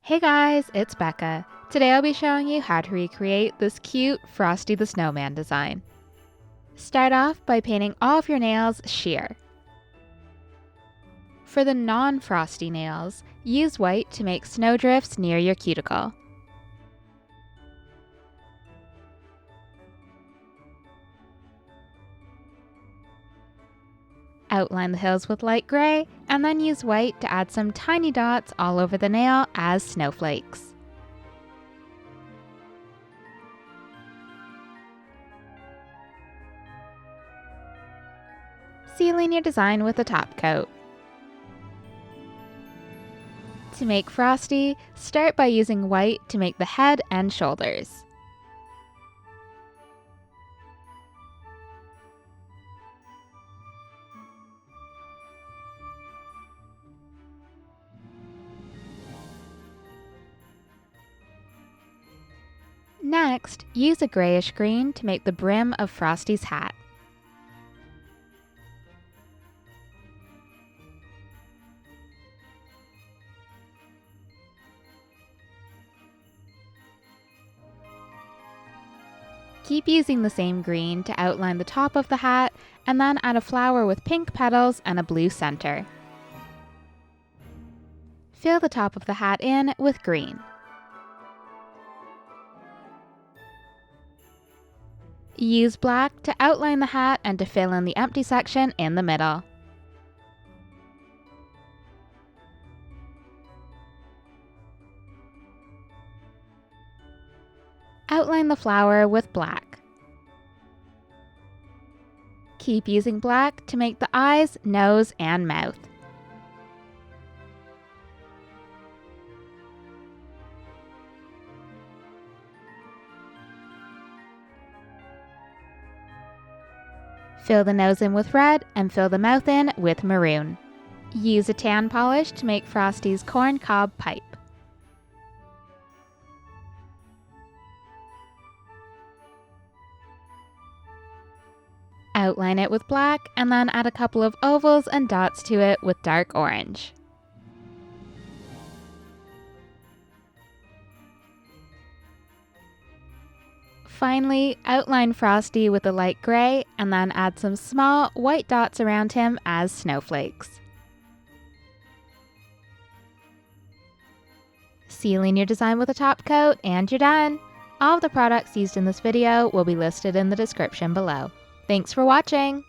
Hey guys, it's Becca. Today I'll be showing you how to recreate this cute Frosty the Snowman design. Start off by painting all of your nails sheer. For the non-frosty nails, use white to make snowdrifts near your cuticle. Outline the hills with light gray, and then use white to add some tiny dots all over the nail as snowflakes. Sealing your design with a top coat. To make Frosty, start by using white to make the head and shoulders. Next, use a grayish green to make the brim of Frosty's hat. Keep using the same green to outline the top of the hat, and then add a flower with pink petals and a blue center. Fill the top of the hat in with green. Use black to outline the hat and to fill in the empty section in the middle. Outline the flower with black. Keep using black to make the eyes, nose, and mouth. Fill the nose in with red and fill the mouth in with maroon. Use a tan polish to make Frosty's corn cob pipe. Outline it with black and then add a couple of ovals and dots to it with dark orange. Finally, outline Frosty with a light gray and then add some small white dots around him as snowflakes. Sealing your design with a top coat and you're done! All of the products used in this video will be listed in the description below. Thanks for watching!